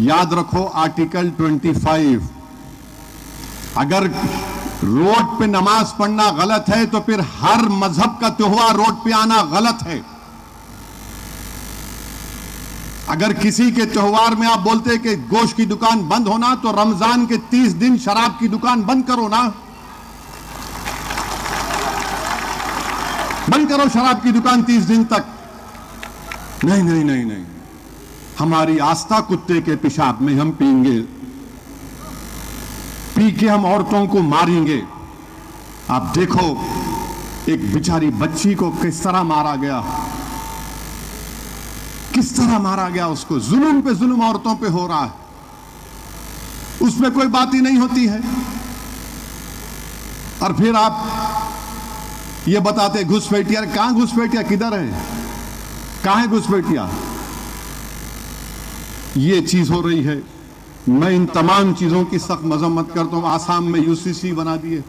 याद रखो आर्टिकल 25, अगर रोड पे नमाज पढ़ना गलत है तो फिर हर मजहब का त्योहार रोड पे आना गलत है। अगर किसी के त्योहार में आप बोलते हैं कि गोश्त की दुकान बंद होना, तो रमजान के 30 दिन शराब की दुकान बंद करो ना, बंद करो शराब की दुकान 30 दिन तक। नहीं नहीं नहीं नहीं, हमारी आस्था कुत्ते के पेशाब में हम पीएंगे, पी के हम औरतों को मारेंगे। आप देखो एक बेचारी बच्ची को किस तरह मारा गया, किस तरह मारा गया उसको, जुल्म पे जुल्म औरतों पे हो रहा है, उसमें कोई बात ही नहीं होती है। और फिर आप ये बताते घुसपैठिया, कहां घुसपैठिया, किधर है, कहां है घुसपैठिया? ये चीज हो रही है। मैं इन तमाम चीजों की सख्त मजम्मत करता हूं। आसाम में यूसीसी बना दिए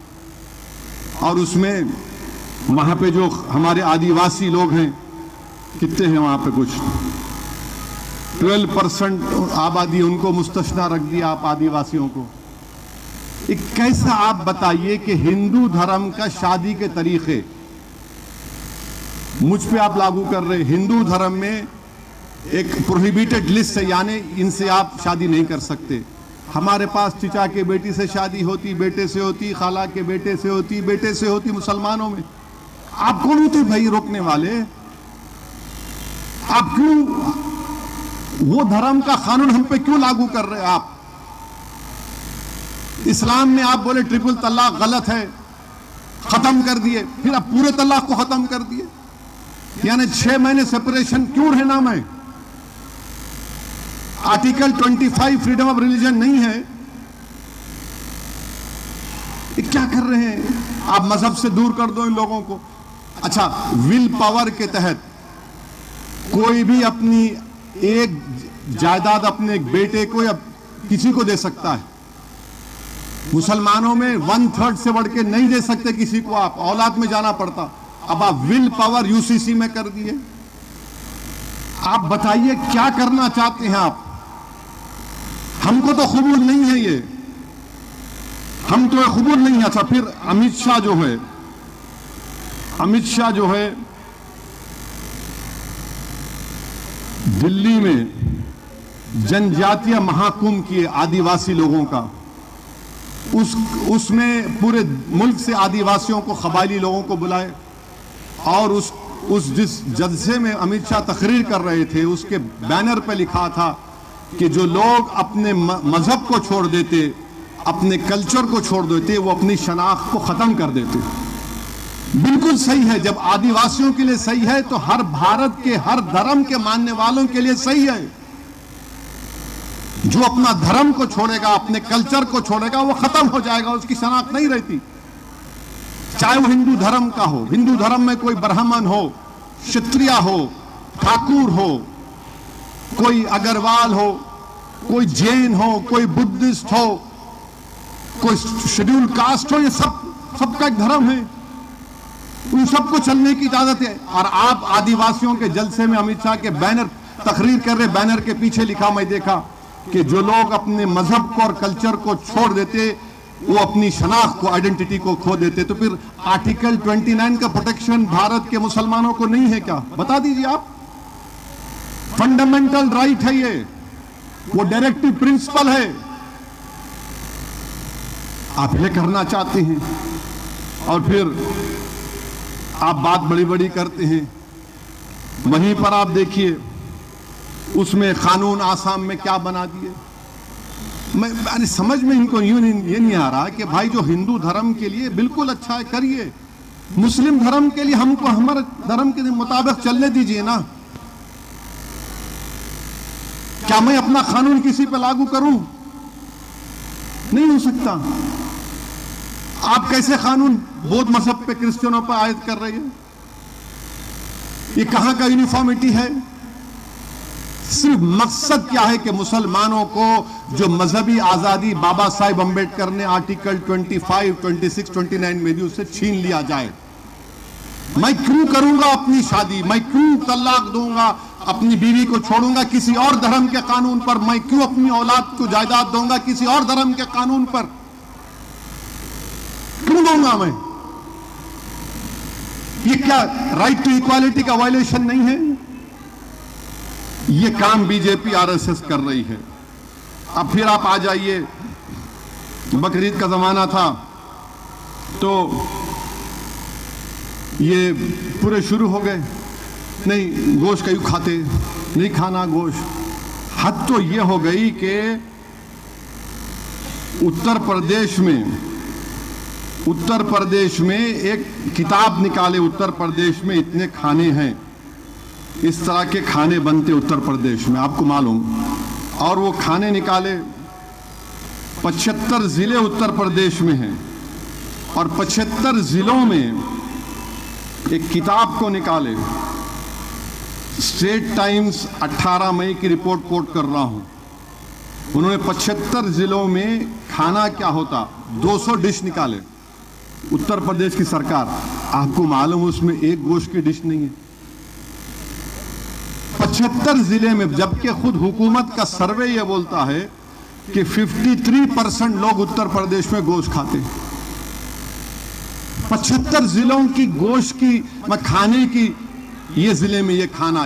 और उसमें वहां पे जो हमारे आदिवासी लोग हैं, कितने हैं वहां पे, कुछ 12% आबादी, उनको मुस्तस्ना रख दिया आप आदिवासियों को। एक कैसा, आप बताइए कि हिंदू धर्म का शादी के तरीके मुझ पे आप लागू कर रहे। हिंदू धर्म में एक प्रोहिबिटेड लिस्ट है, यानी इनसे आप शादी नहीं कर सकते। हमारे पास चिचा के बेटी से शादी होती, बेटे से होती, खाला के बेटे से होती, बेटे से होती, मुसलमानों में। आप कौन होते भाई रोकने वाले? आप क्यों वो धर्म का कानून हम पे क्यों लागू कर रहे हैं आप? इस्लाम में आप बोले ट्रिपल तलाक गलत है, खत्म कर दिए, फिर आप पूरे तलाक को खत्म कर दिए। यानी 6 महीने सेपरेशन क्यों रहना? मैं आर्टिकल 25 फ्रीडम ऑफ रिलीजन नहीं है? ये क्या कर रहे हैं आप? मजहब से दूर कर दो इन लोगों को। अच्छा, विल पावर के तहत कोई भी अपनी एक जायदाद अपने एक बेटे को या किसी को दे सकता है। मुसलमानों में 1/3 से बढ़ के नहीं दे सकते किसी को, आप औलाद में जाना पड़ता। अब आप विल पावर यूसीसी में कर दिए। आप बताइए क्या करना चाहते हैं आप? हमको तो कबूल नहीं है ये, हम तो कबूल नहीं है। अच्छा, फिर अमित शाह जो है दिल्ली में जनजातीय महाकुंभ किए आदिवासी लोगों का, उसमें पूरे मुल्क से आदिवासियों को, कबायली लोगों को बुलाए और उस जिस जलसे में अमित शाह तकरीर कर रहे थे, उसके बैनर पे लिखा था कि जो लोग अपने मजहब को छोड़ देते, अपने कल्चर को छोड़ देते, वो अपनी शनाख्त को खत्म कर देते। बिल्कुल सही है। जब आदिवासियों के लिए सही है तो हर भारत के हर धर्म के मानने वालों के लिए सही है। जो अपना धर्म को छोड़ेगा, अपने कल्चर को छोड़ेगा, वो खत्म हो जाएगा, उसकी शनाख्त नहीं रहती। चाहे वो हिंदू धर्म का हो, हिंदू धर्म में कोई ब्राह्मण हो, क्षत्रिय हो, ठाकुर हो, कोई अग्रवाल हो, कोई जैन हो, कोई बुद्धिस्ट हो, कोई शेड्यूल कास्ट हो, ये सबका एक धर्म है, उन सबको चलने की इजाजत है। और आप आदिवासियों के जलसे में अमित शाह के बैनर तकरीर कर रहे, बैनर के पीछे लिखा, मैं देखा कि जो लोग अपने मजहब को और कल्चर को छोड़ देते, वो अपनी शनाख्त को, आइडेंटिटी को खो देते। तो फिर आर्टिकल 29 का प्रोटेक्शन भारत के मुसलमानों को नहीं है क्या? बता दीजिए आप। फंडामेंटल राइट है ये, वो डायरेक्टिव प्रिंसिपल है। आप ये करना चाहते हैं और फिर आप बात बड़ी बड़ी करते हैं। वहीं पर आप देखिए उसमें कानून आसाम में क्या बना दिए। मैं समझ में इनको ये नहीं आ रहा कि भाई जो हिंदू धर्म के लिए बिल्कुल अच्छा है करिए, मुस्लिम धर्म के लिए हमको हमारे धर्म के मुताबिक चलने दीजिए ना। क्या मैं अपना कानून किसी पे लागू करूं? नहीं हो सकता। आप कैसे कानून बौद्ध मजहब पे, क्रिश्चियनों पर आयद कर रहे हैं? ये कहां का यूनिफॉर्मिटी है? सिर्फ मकसद क्या है कि मुसलमानों को जो मजहबी आजादी बाबा साहेब अंबेडकर ने आर्टिकल 25, 26, 29 में दी, उससे छीन लिया जाए। मैं क्यों करूंगा अपनी शादी? मैं क्यों तलाक दूंगा अपनी बीवी को छोड़ूंगा किसी और धर्म के कानून पर? मैं क्यों अपनी औलाद को जायदाद दूंगा किसी और धर्म के कानून पर? क्यों दूंगा मैं? ये क्या राइट टू इक्वालिटी का वायलेशन नहीं है? ये काम बीजेपी आरएसएस कर रही है। अब फिर आप आ जाइए, बकरीद का जमाना था तो ये पूरे शुरू हो गए, नहीं गोश्त क्यों खाते, नहीं खाना गोश्त। हद तो ये हो गई कि उत्तर प्रदेश में एक किताब निकाले, उत्तर प्रदेश में इतने खाने हैं, इस तरह के खाने बनते उत्तर प्रदेश में, आपको मालूम। और वो खाने निकाले, 75 जिले उत्तर प्रदेश में हैं और 75 जिलों में एक किताब को निकाले। स्टेट टाइम्स 18 मई की रिपोर्ट कोट कर रहा हूं, उन्होंने 75 जिलों में खाना क्या होता 200 डिश निकाले। उत्तर प्रदेश की सरकार, आपको मालूम उसमें एक गोश्त की डिश नहीं है 75 जिले में, जबकि खुद हुकूमत का सर्वे यह बोलता है कि 53% लोग उत्तर प्रदेश में गोश्त खाते। 75 जिलों की गोश्त की खाने की, ये जिले में ये खाना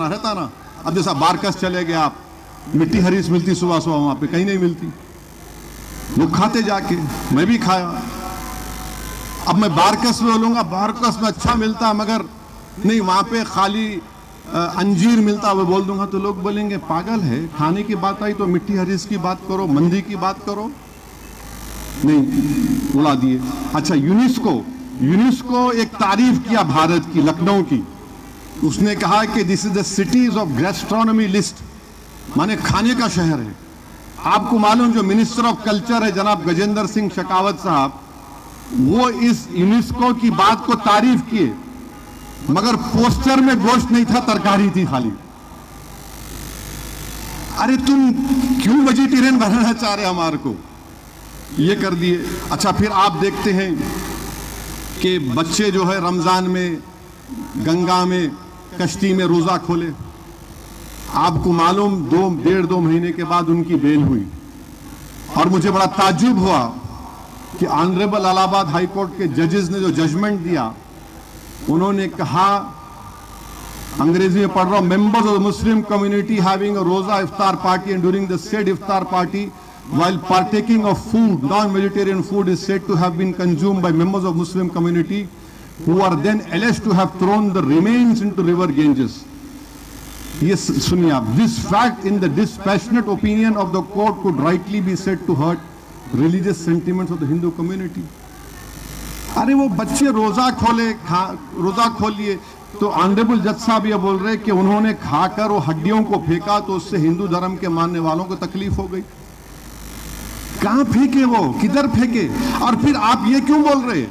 रहता ना। अब जैसा बारकस चले गए आप, मिट्टी हरीस मिलती सुबह सुबह, वहां पे कहीं नहीं मिलती, लोग खाते जाके, मैं भी खाया। अब मैं बारकस में बोलूंगा बारकस में अच्छा मिलता, मगर नहीं वहां पे खाली अंजीर मिलता, वो बोल दूंगा तो लोग बोलेंगे पागल है, खाने की बात आई तो मिट्टी हरीस की बात करो, मंदी की बात करो, नहीं उड़ा दिए। अच्छा, यूनेस्को एक तारीफ किया भारत की, लखनऊ की, उसने कहा कि this is the cities of gastronomy list, माने खाने का शहर है। आपको मालूम जो मिनिस्टर ऑफ कल्चर है जनाब गजेंद्र सिंह शेखावत साहब, वो इस यूनेस्को की बात को तारीफ किए, मगर पोस्टर में गोश्त नहीं था, तरकारी थी खाली। अरे तुम क्यों वेजिटेरियन बनाना चाह रहे हमारे को? ये कर दिए। अच्छा, फिर आप देखते हैं कि बच्चे जो है रमजान में गंगा में कश्ती में रोजा खोले, आपको मालूम 1.5-2 महीने के बाद उनकी बेल हुई। और मुझे बड़ा ताज्जुब हुआ कि ऑनरेबल इलाहाबाद हाई कोर्ट के जजेस ने जो जजमेंट दिया, उन्होंने कहा, अंग्रेजी में पढ़ रहा हूं, members of the Muslim community having a roza iftar party and during the said iftar party while partaking of food, non-vegetarian food is said to have been consumed by members of Muslim community who are then alleged to have thrown the remains into river Ganges. Yes, सुनिए आप, this fact in the dispassionate opinion of the court could rightly be said to hurt religious sentiments of the Hindu community. अरे वो बच्चे रोजा खोल लिए तो honourable जज साहब ये बोल रहे कि उन्होंने खाकर वो हड्डियों को फेंका तो उससे हिंदू धर्म के मानने वालों को तकलीफ हो गई। कहां फेंके वो, किधर फेंके? और फिर आप ये क्यों बोल रहे